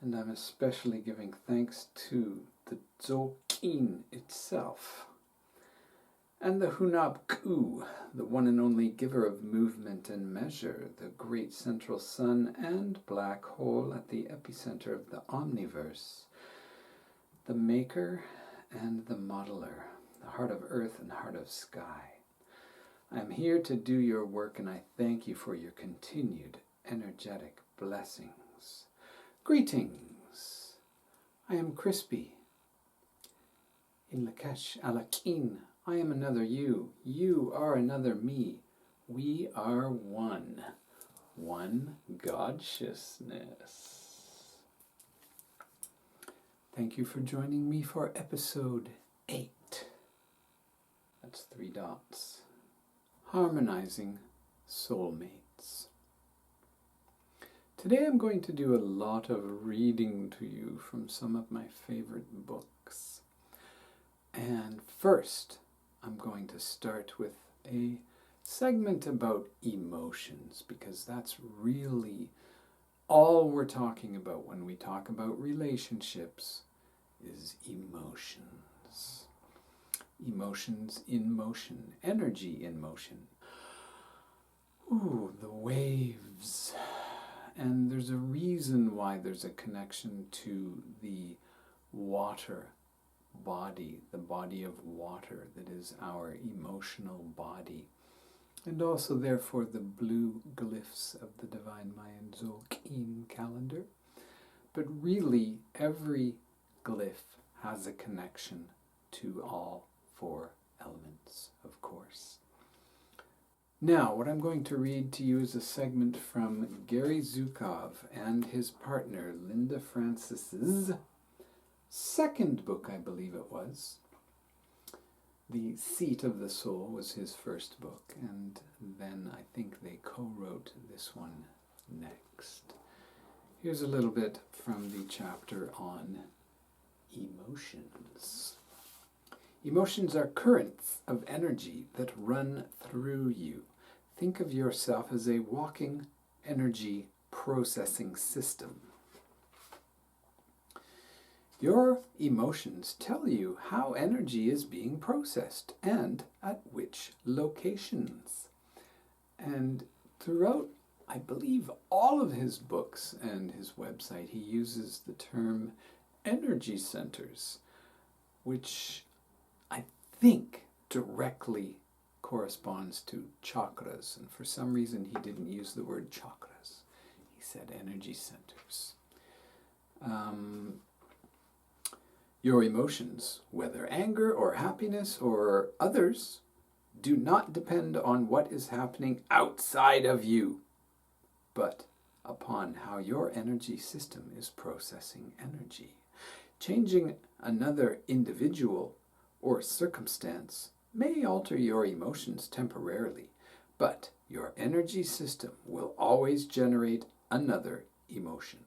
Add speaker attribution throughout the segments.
Speaker 1: And I'm especially giving thanks to the Dzogchen itself, and the Hunab-Ku, the one and only giver of movement and measure, the great central sun and black hole at the epicenter of the omniverse, the maker and the modeler, the heart of earth and heart of sky. I am here to do your work, and I thank you for your continued energetic blessings. Greetings. I am Crispy. Een Lak'esh, Alakin. I am another you. You are another me. We are one. One Godsciousness. Thank you for joining me for episode 8. That's 3 dots. Harmonizing Soulmates. Today I'm going to do a lot of reading to you from some of my favorite books. And first, I'm going to start with a segment about emotions, because that's really all we're talking about when we talk about relationships is emotions. Emotions in motion, energy in motion. Ooh, the waves. And there's a reason why there's a connection to the water body, the body of water that is our emotional body. And also, therefore, the blue glyphs of the Divine Mayan Dzogchen calendar. But really, every glyph has a connection to all 4 elements, of course. Now, what I'm going to read to you is a segment from Gary Zukov and his partner, Linda Francis's second book, I believe it was. The Seat of the Soul was his first book, and then I think they co-wrote this one next. Here's a little bit from the chapter on emotions. Emotions are currents of energy that run through you. Think of yourself as a walking energy processing system. Your emotions tell you how energy is being processed and at which locations. And throughout, I believe, all of his books and his website, he uses the term energy centers, which I think directly corresponds to chakras. And for some reason, he didn't use the word chakras. He said energy centers. Your emotions, whether anger or happiness or others, do not depend on what is happening outside of you, but upon how your energy system is processing energy. Changing another individual or circumstance may alter your emotions temporarily, but your energy system will always generate another emotion.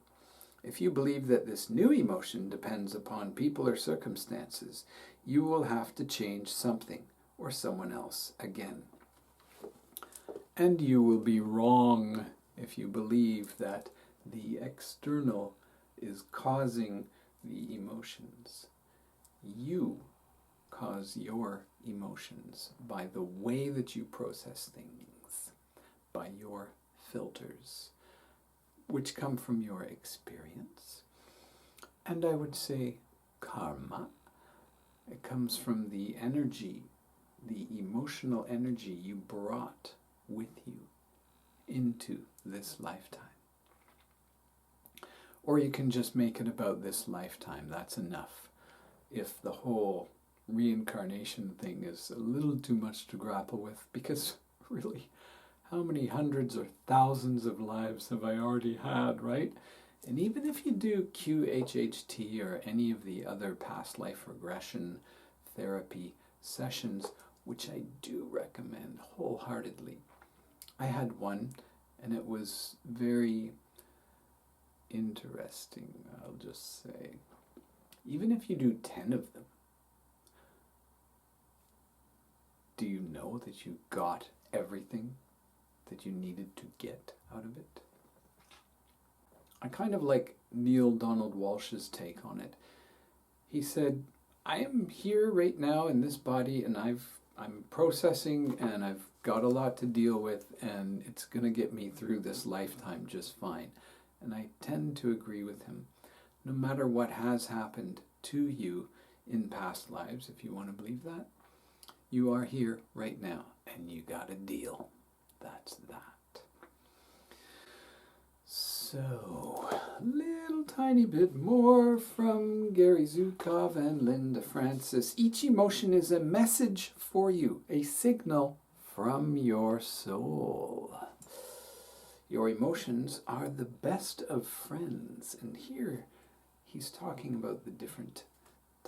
Speaker 1: If you believe that this new emotion depends upon people or circumstances, you will have to change something or someone else again. And you will be wrong if you believe that the external is causing the emotions. You cause your emotions by the way that you process things, by your filters, which come from your experience. And I would say karma. It comes from the energy, the emotional energy you brought with you into this lifetime. Or you can just make it about this lifetime. That's enough. If the whole reincarnation thing is a little too much to grapple with, because really, how many hundreds or thousands of lives have I already had, right? And even if you do QHHT or any of the other past life regression therapy sessions, which I do recommend wholeheartedly, I had one and it was very interesting, I'll just say. Even if you do 10 of them, do you know that you got everything that you needed to get out of it? I kind of like Neil Donald Walsh's take on it. He said, I am here right now in this body, and I'm processing, and I've got a lot to deal with, and it's going to get me through this lifetime just fine. And I tend to agree with him. No matter what has happened to you in past lives, if you want to believe that, you are here right now, and you got a deal. That's that. So, a little tiny bit more from Gary Zukov and Linda Francis. Each emotion is a message for you, a signal from your soul. Your emotions are the best of friends. And here he's talking about the different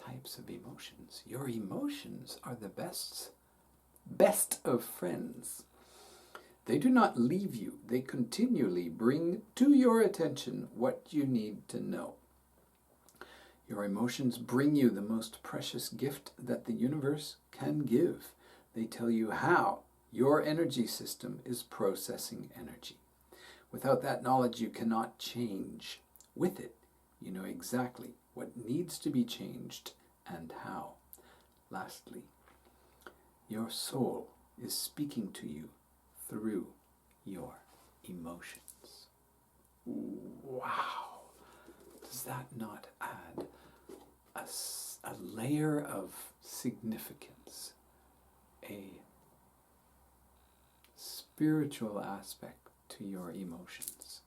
Speaker 1: types of emotions. Your emotions are the best of friends. They do not leave you. They continually bring to your attention what you need to know. Your emotions bring you the most precious gift that the universe can give. They tell you how your energy system is processing energy. Without that knowledge, you cannot change. With it, you know exactly what needs to be changed and how. Lastly, your soul is speaking to you through your emotions. Wow! Does that not add a layer of significance, a spiritual aspect to your emotions?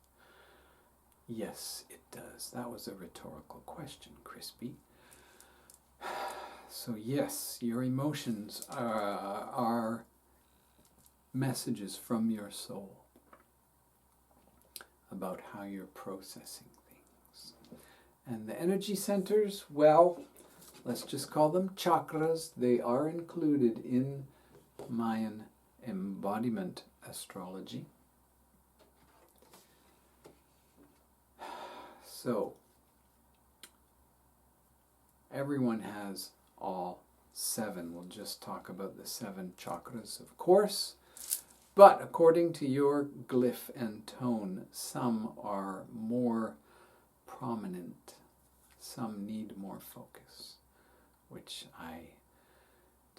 Speaker 1: Yes, it does. That was a rhetorical question, Crispy. So yes, your emotions are messages from your soul about how you're processing things. And the energy centers, well, let's just call them chakras. They are included in Mayan embodiment astrology. So, everyone has all 7. We'll just talk about the 7 chakras, of course. But according to your glyph and tone, some are more prominent. Some need more focus, which I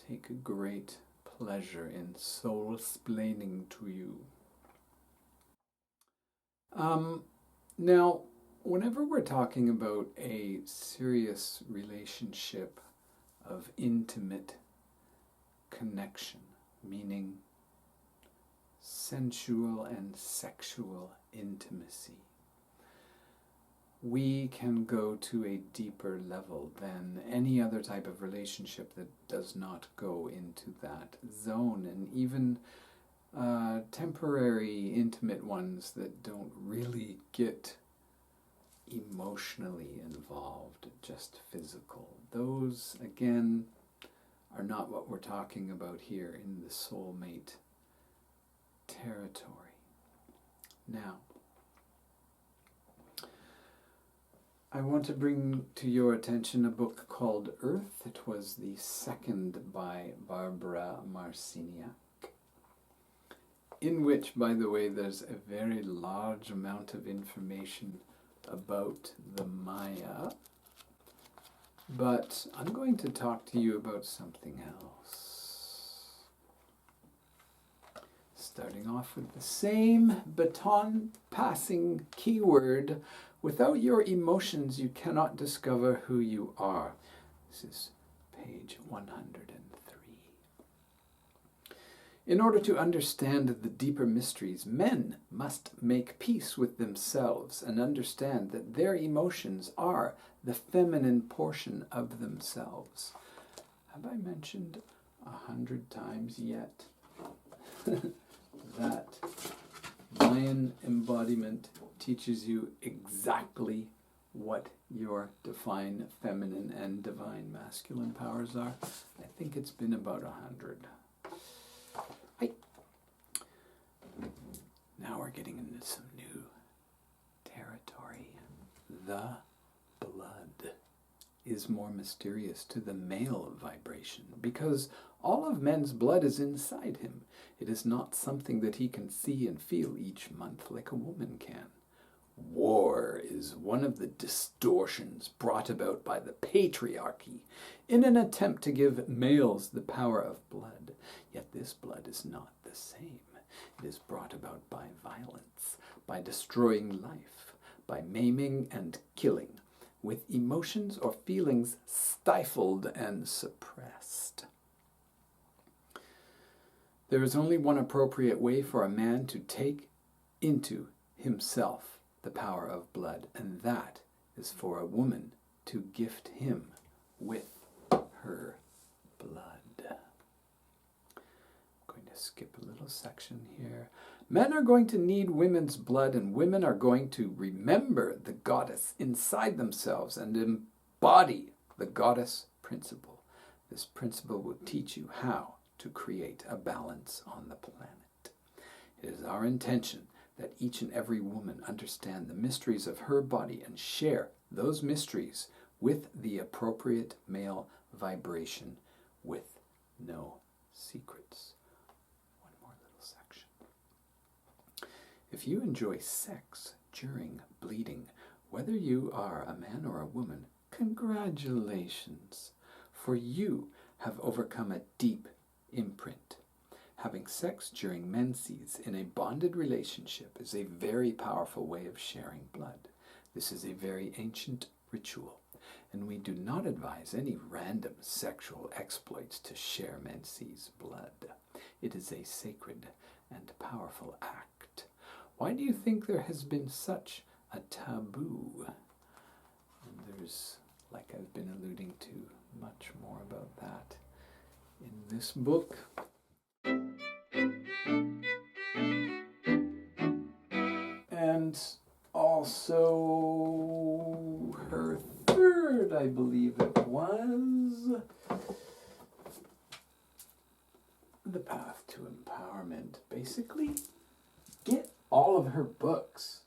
Speaker 1: take a great pleasure in soul-splaining to you. Now, whenever we're talking about a serious relationship of intimate connection, meaning sensual and sexual intimacy, we can go to a deeper level than any other type of relationship that does not go into that zone, and even temporary intimate ones that don't really get emotionally involved, just physical. Those, again, are not what we're talking about here in the soulmate territory. Now, I want to bring to your attention a book called Earth. It was the second by Barbara Marciniak, in which, by the way, there's a very large amount of information about the Maya. But I'm going to talk to you about something else. Starting off with the same baton-passing keyword. Without your emotions, you cannot discover who you are. This is page 103. In order to understand the deeper mysteries, men must make peace with themselves and understand that their emotions are the feminine portion of themselves. Have I mentioned 100 times yet that Mayan embodiment teaches you exactly what your divine feminine and divine masculine powers are? I think it's been about 100. Now we're getting into some new territory. The blood is more mysterious to the male vibration because all of men's blood is inside him. It is not something that he can see and feel each month like a woman can. War is one of the distortions brought about by the patriarchy in an attempt to give males the power of blood. Yet this blood is not the same. It is brought about by violence, by destroying life, by maiming and killing, with emotions or feelings stifled and suppressed. There is only one appropriate way for a man to take into himself the power of blood, and that is for a woman to gift him with her blood. I'm going to skip a little section here. Men are going to need women's blood, and women are going to remember the goddess inside themselves and embody the goddess principle. This principle will teach you how to create a balance on the planet. It is our intention that each and every woman understand the mysteries of her body and share those mysteries with the appropriate male vibration with no secrets. One more little section. If you enjoy sex during bleeding, whether you are a man or a woman, congratulations, for you have overcome a deep imprint. Having sex during menses in a bonded relationship is a very powerful way of sharing blood. This is a very ancient ritual, and we do not advise any random sexual exploits to share menses blood. It is a sacred and powerful act. Why do you think there has been such a taboo? And there's, like I've been alluding to, much more about that in this book. And also her third, I believe it was, The Path to Empowerment. Basically, get all of her books.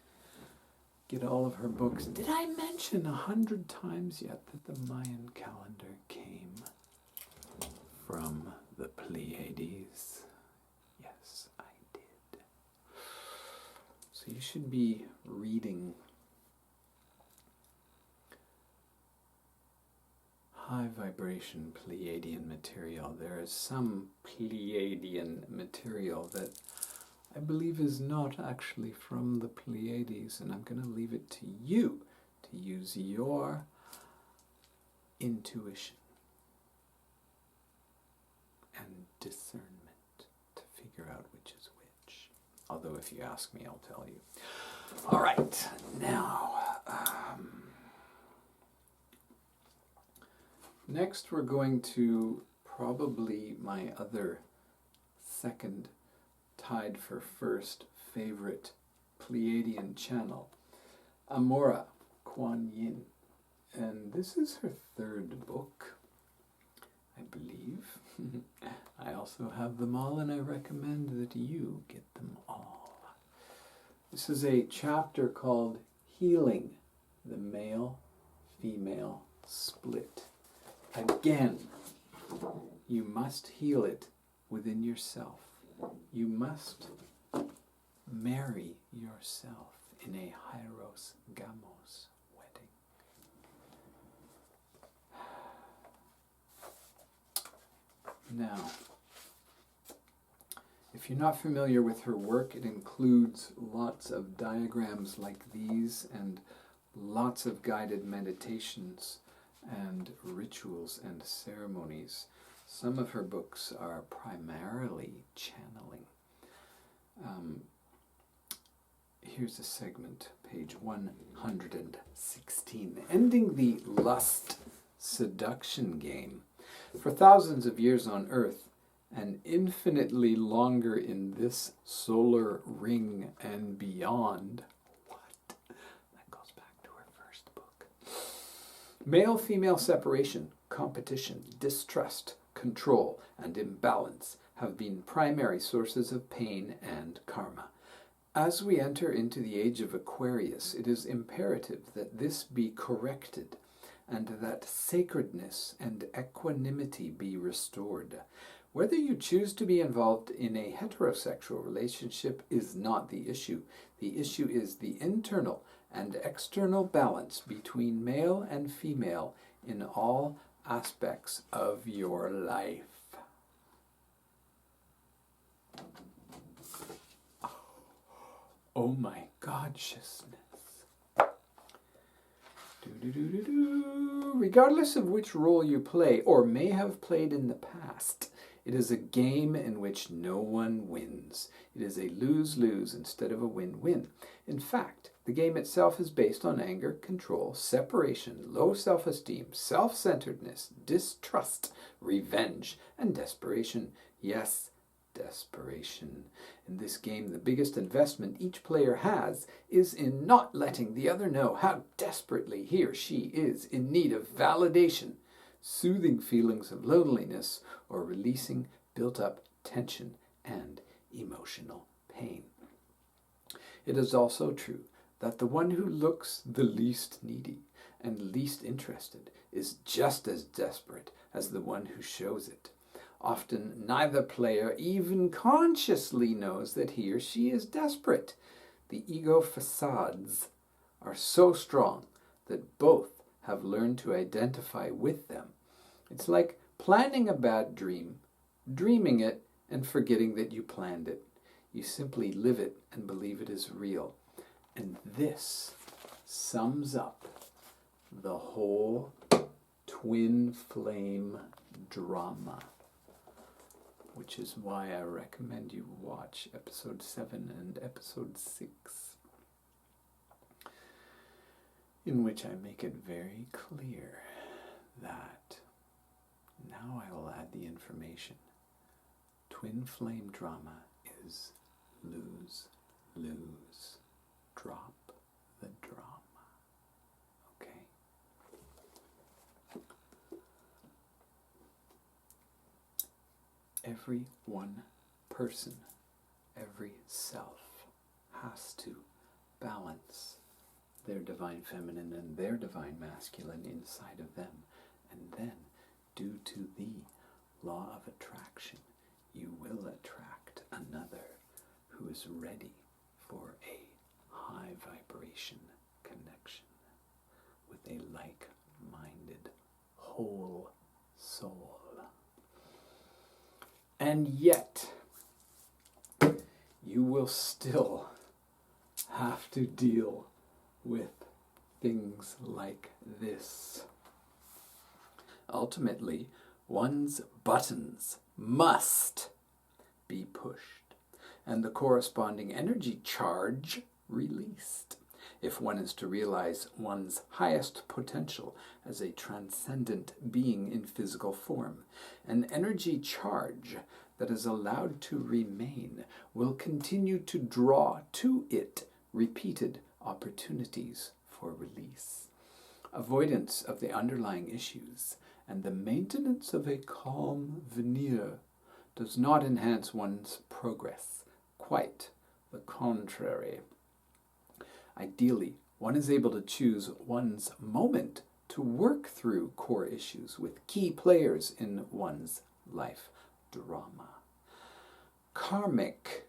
Speaker 1: Get all of her books. Did I mention 100 times yet that the Mayan calendar came from the Pleiades? Yes, I did. So you should be reading high vibration Pleiadian material. There is some Pleiadian material that I believe is not actually from the Pleiades, and I'm going to leave it to you to use your intuition and discernment to figure out which is which. Although if you ask me, I'll tell you. All right, now, next we're going to probably my other second tied for first favorite Pleiadian channel, Amora Kuan Yin. And this is her third book, I believe. I also have them all, and I recommend that you get them all. This is a chapter called Healing the Male-Female Split. Again, you must heal it within yourself. You must marry yourself in a Hyros Gamos wedding. Now, if you're not familiar with her work, it includes lots of diagrams like these and lots of guided meditations and rituals and ceremonies. Some of her books are primarily channeling. Here's a segment, page 116. Ending the lust seduction game. For thousands of years on Earth, and infinitely longer in this solar ring and beyond. What? That goes back to her first book. Male-female separation, competition, distrust, control, and imbalance have been primary sources of pain and karma. As we enter into the age of Aquarius, it is imperative that this be corrected and that sacredness and equanimity be restored. Whether you choose to be involved in a heterosexual relationship is not the issue. The issue is the internal and external balance between male and female in all aspects of your life. Oh my consciousness. Regardless of which role you play or may have played in the past, it is a game in which no one wins. It is a lose-lose instead of a win-win. In fact, the game itself is based on anger, control, separation, low self-esteem, self-centeredness, distrust, revenge, and desperation. Yes, desperation. In this game, the biggest investment each player has is in not letting the other know how desperately he or she is in need of validation, soothing feelings of loneliness, or releasing built-up tension and emotional pain. It is also true that the one who looks the least needy and least interested is just as desperate as the one who shows it. Often, neither player even consciously knows that he or she is desperate. The ego facades are so strong that both have learned to identify with them. It's like planning a bad dream, dreaming it, and forgetting that you planned it. You simply live it and believe it is real. And this sums up the whole twin flame drama, which is why I recommend you watch episode 7 and episode 6, in which I make it very clear that now I will add the information. Twin flame drama is lose, lose, drop the drama. Okay? Every one person, every self has to balance their divine feminine and their divine masculine inside of them. And then, due to the law of attraction, you will attract another who is ready for a high vibration connection with a like-minded whole soul. And yet, you will still have to deal with things like this. Ultimately, one's buttons must be pushed and the corresponding energy charge released if one is to realize one's highest potential as a transcendent being in physical form. An energy charge that is allowed to remain will continue to draw to it repeated opportunities for release. Avoidance of the underlying issues and the maintenance of a calm veneer does not enhance one's progress. Quite the contrary. Ideally, one is able to choose one's moment to work through core issues with key players in one's life drama. Karmic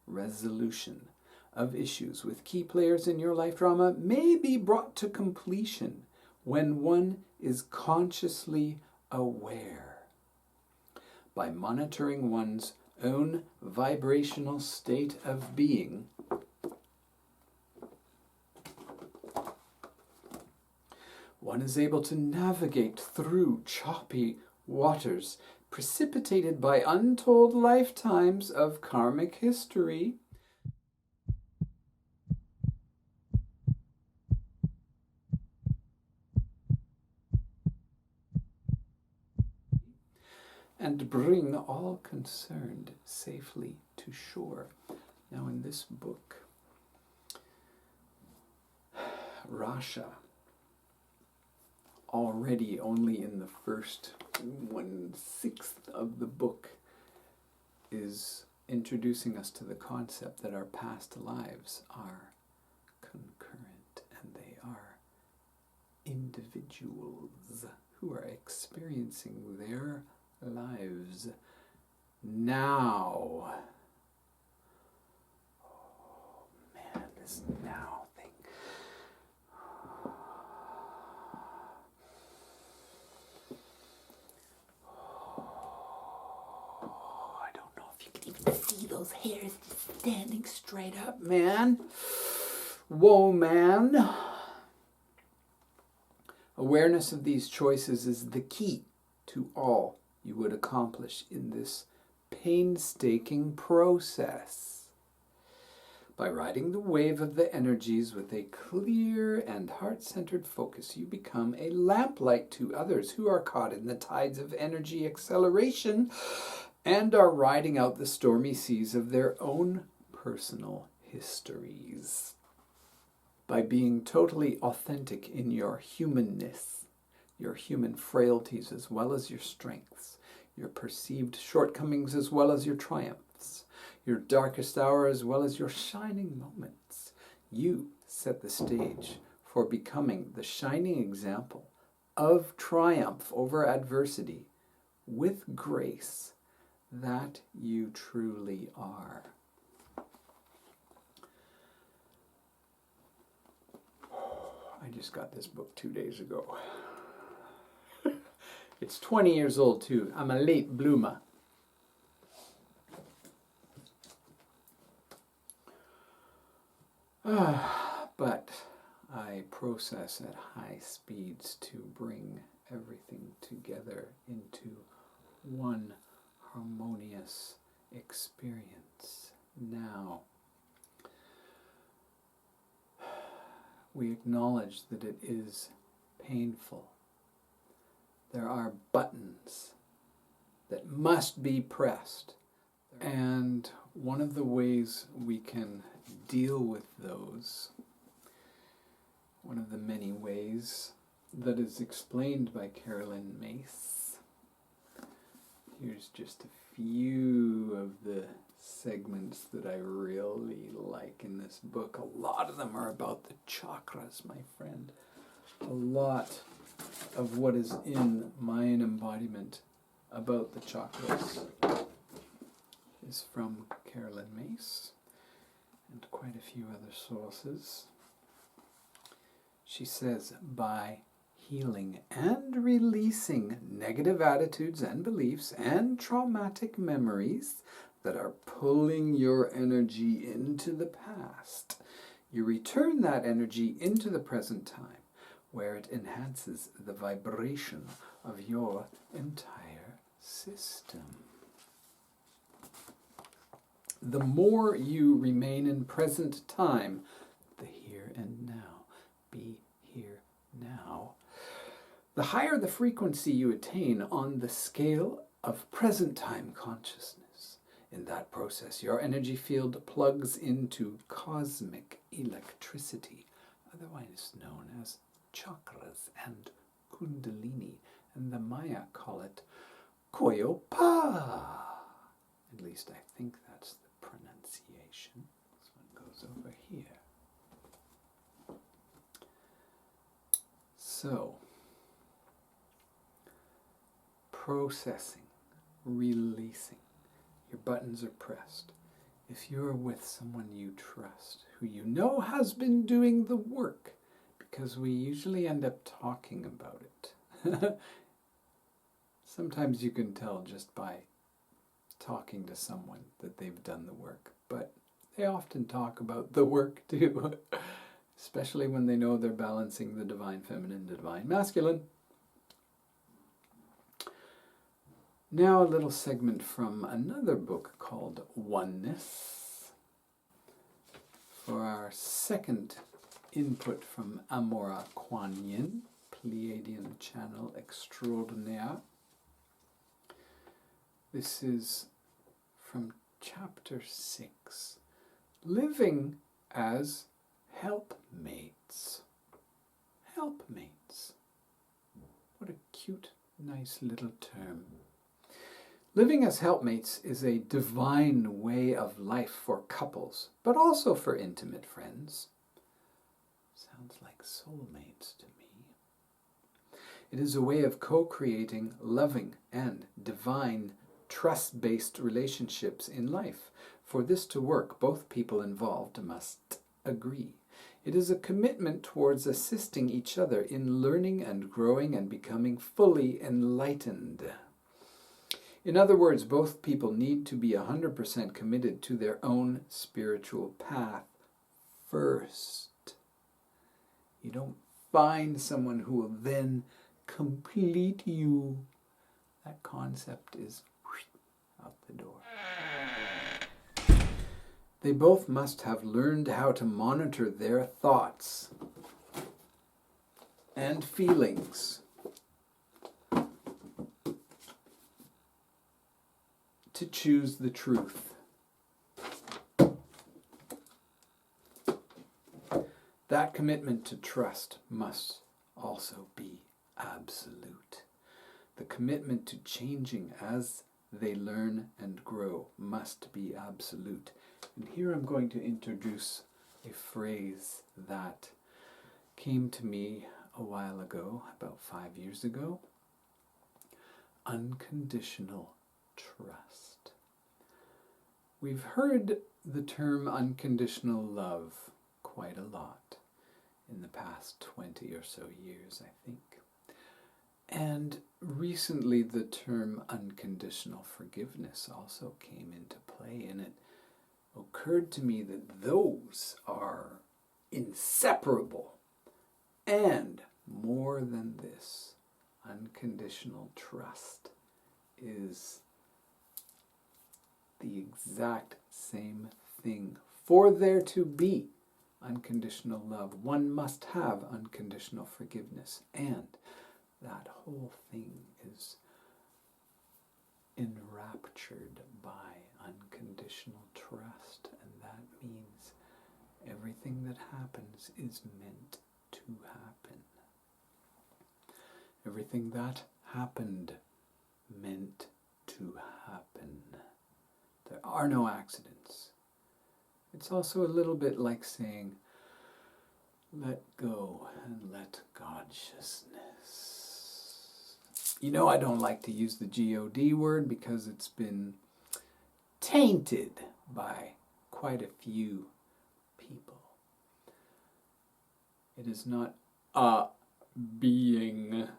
Speaker 1: resolution of issues with key players in your life drama may be brought to completion when one is consciously aware. By monitoring one's own vibrational state of being, one is able to navigate through choppy waters precipitated by untold lifetimes of karmic history and bring all concerned safely to shore. Now in this book, Rasha, already only in the first 1/6 of the book, is introducing us to the concept that our past lives are concurrent and they are individuals who are experiencing their lives now. Oh man, this now thing. those hairs standing straight up, man. Whoa, man. Awareness of these choices is the key to all you would accomplish in this painstaking process. By riding the wave of the energies with a clear and heart-centered focus, you become a lamplight to others who are caught in the tides of energy acceleration and are riding out the stormy seas of their own personal histories. By being totally authentic in your humanness, your human frailties as well as your strengths, your perceived shortcomings as well as your triumphs, your darkest hour as well as your shining moments, you set the stage for becoming the shining example of triumph over adversity with grace that you truly are. I just got this book 2 days ago. It's 20 years old too. I'm a late bloomer. But I process at high speeds to bring everything together into one harmonious experience. Now, we acknowledge that it is painful. There are buttons that must be pressed. And one of the ways we can deal with those, one of the many ways that is explained by Carolyn Mace. Here's just a few of the segments that I really like in this book. A lot of them are about the chakras, my friend. A lot of what is in Mayan embodiment about the chakras is from Carolyn Mace and quite a few other sources. She says, by healing and releasing negative attitudes and beliefs and traumatic memories that are pulling your energy into the past, you return that energy into the present time, where it enhances the vibration of your entire system. The more you remain in present time, the here and now, be here now, the higher the frequency you attain on the scale of present time consciousness. In that process, your energy field plugs into cosmic electricity, otherwise known as chakras and kundalini, and the Maya call it koyopa. At least I think that's the pronunciation. This one goes over here. So, processing, releasing. Your buttons are pressed. If you're with someone you trust, who you know has been doing the work, because we usually end up talking about it. Sometimes you can tell just by talking to someone that they've done the work, but they often talk about the work too, especially when they know they're balancing the divine feminine, divine masculine. Now a little segment from another book called Oneness. For our second input from Amora Kuan Yin, Pleiadian Channel Extraordinaire. This is from chapter 6, Living as Helpmates. Helpmates. What a cute, nice little term. Living as helpmates is a divine way of life for couples, but also for intimate friends. Sounds like soulmates to me. It is a way of co-creating loving and divine trust-based relationships in life. For this to work, both people involved must agree. It is a commitment towards assisting each other in learning and growing and becoming fully enlightened. In other words, both people need to be 100% committed to their own spiritual path first. You don't find someone who will then complete you. That concept is out the door. They both must have learned how to monitor their thoughts and feelings to choose the truth. That commitment to trust must also be absolute. The commitment to changing as they learn and grow must be absolute. And here I'm going to introduce a phrase that came to me a while ago, about 5 years ago. Unconditional trust. We've heard the term unconditional love quite a lot in the past 20 or so years, I think. And recently the term unconditional forgiveness also came into play, and it occurred to me that those are inseparable. And more than this, unconditional trust is the exact same thing. For there to be unconditional love, one must have unconditional forgiveness. And that whole thing is enraptured by unconditional trust. And that means everything that happens is meant to happen. Everything that happened meant to happen. There are no accidents. It's also a little bit like saying, let go and let Godsciousness. You know, I don't like to use the God word because it's been tainted by quite a few people. It is not a being,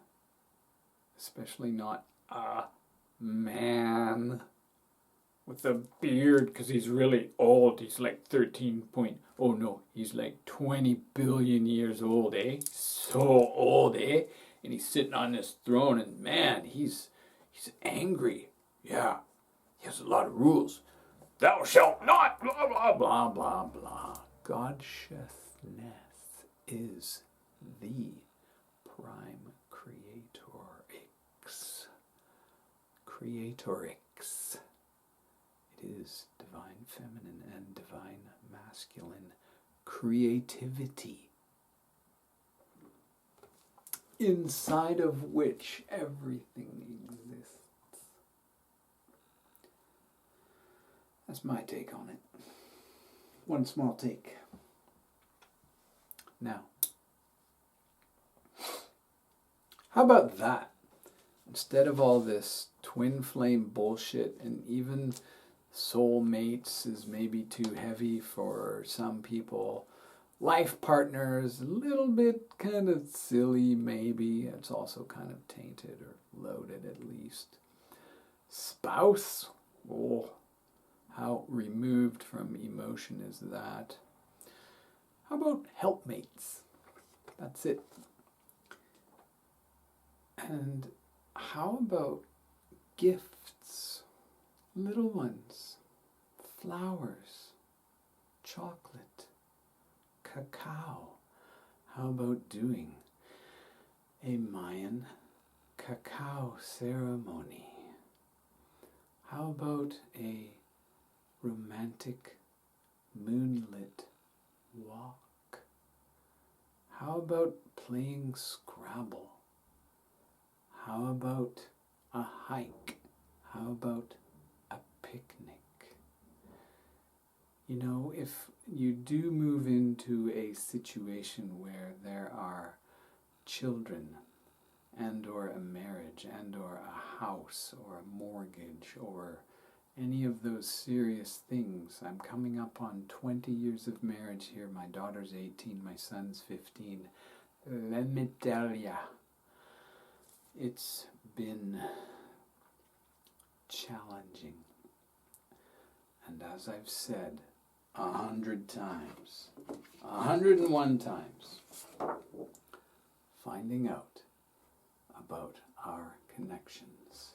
Speaker 1: especially not a man with a beard, because he's really old. He's like 20 billion years old, eh? So old, eh? And he's sitting on this throne, and man, he's angry. Yeah, he has a lot of rules. Thou shalt not, blah, blah, blah, blah, blah. Godsciousness is the prime creatorix. Creatorix. It is divine feminine and divine masculine creativity, inside of which everything exists. That's my take on it. One small take. Now, how about that? Instead of all this twin flame bullshit, and even soulmates is maybe too heavy for some people. Life partners, a little bit kind of silly maybe. It's also kind of tainted or loaded at least. Spouse, oh, how removed from emotion is that? How about helpmates? That's it. And how about gifts? Little ones, flowers, chocolate, cacao. How about doing a Mayan cacao ceremony? How about a romantic moonlit walk? How about playing Scrabble? How about a hike? How about a picnic? You know, if you do move into a situation where there are children and or a marriage and or a house or a mortgage or any of those serious things, I'm coming up on 20 years of marriage here. My daughter's 18, my son's 15. Let me tell ya, it's been challenging. And as I've said 100 times, 101 times, finding out about our connections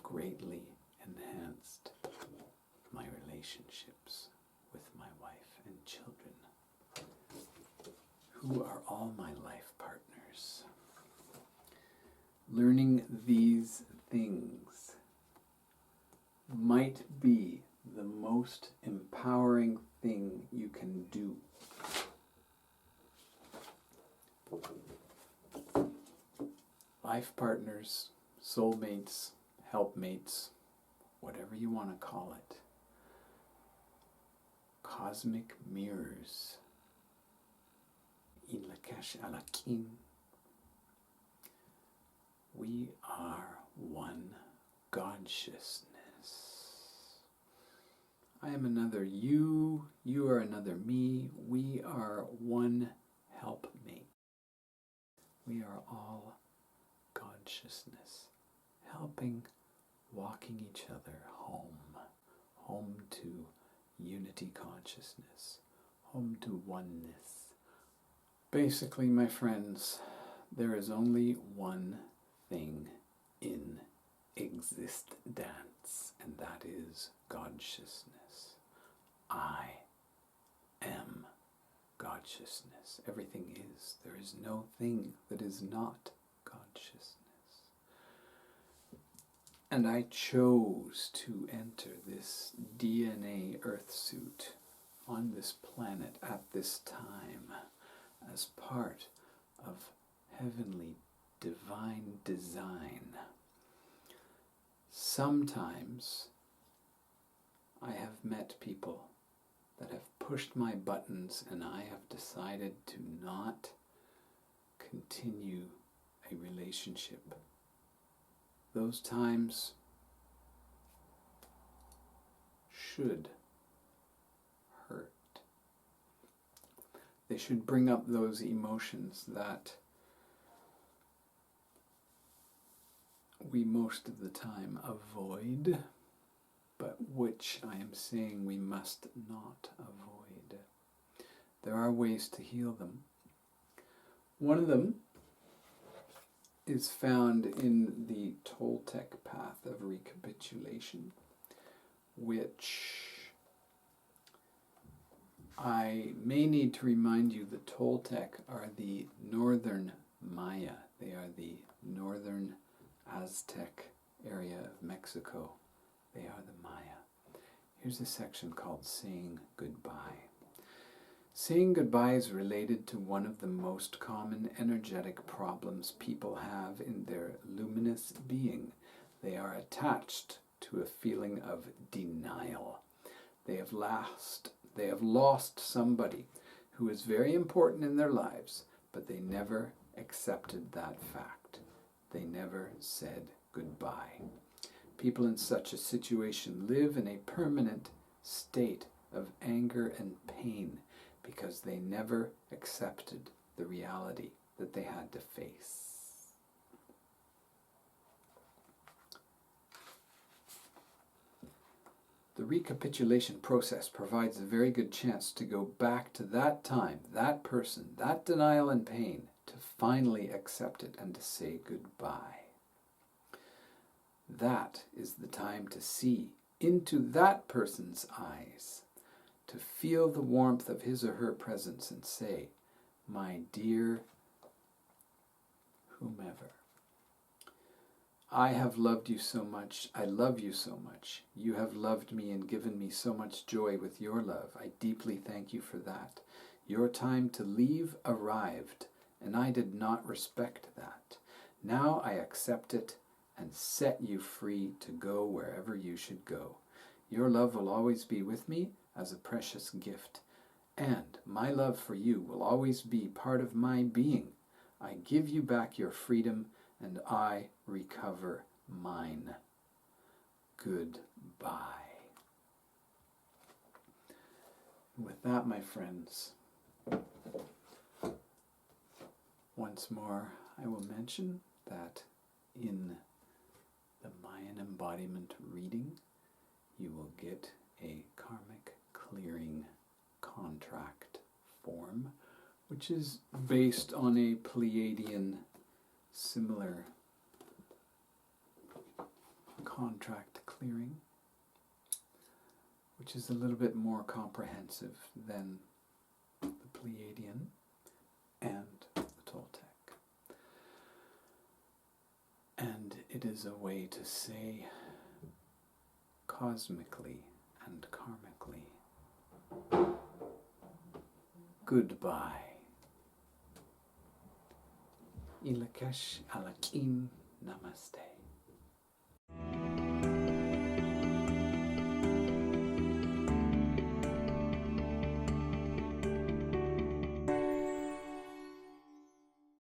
Speaker 1: greatly enhanced my relationships with my wife and children, who are all my life partners. Learning these things might be the most empowering thing you can do. Life partners, soulmates, helpmates, whatever you want to call it. Cosmic mirrors. Een Lak'esh alakim. We are one Godsciousness. I am another you, you are another me, we are one helpmate. We are all Godsciousness, helping, walking each other home to unity consciousness, home to oneness. Basically, my friends, there is only one thing in existence, and that is Godsciousness. I am Godsciousness. Everything is. There is no thing that is not Godsciousness. And I chose to enter this DNA Earth suit on this planet at this time as part of heavenly divine design. Sometimes I have met people that have pushed my buttons, and I have decided to not continue a relationship. Those times should hurt. They should bring up those emotions that we most of the time avoid, but which I am saying we must not avoid. There are ways to heal them. One of them is found in the Toltec path of recapitulation, which I may need to remind you the Toltec are the northern Maya. They are the northern Aztec area of Mexico. They are the Maya. Here's a section called Saying Goodbye. Saying goodbye is related to one of the most common energetic problems people have in their luminous being. They are attached to a feeling of denial. They have lost somebody who is very important in their lives, but they never accepted that fact. They never said goodbye. People in such a situation live in a permanent state of anger and pain because they never accepted the reality that they had to face. The recapitulation process provides a very good chance to go back to that time, that person, that denial and pain, to finally accept it and to say goodbye. That is the time to see into that person's eyes, to feel the warmth of his or her presence and say, my dear whomever, I have loved you so much, I love you so much. You have loved me and given me so much joy with your love. I deeply thank you for that. Your time to leave arrived, and I did not respect that. Now I accept it and set you free to go wherever you should go. Your love will always be with me as a precious gift, and my love for you will always be part of my being. I give you back your freedom, and I recover mine. Goodbye. With that, my friends, once more I will mention that in the Mayan embodiment reading, you will get a karmic clearing contract form, which is based on a Pleiadian similar contract clearing, which is a little bit more comprehensive than the Pleiadian and the Toltec. And it is a way to say cosmically and karmically goodbye. Een Lak'esh Alakim Namaste.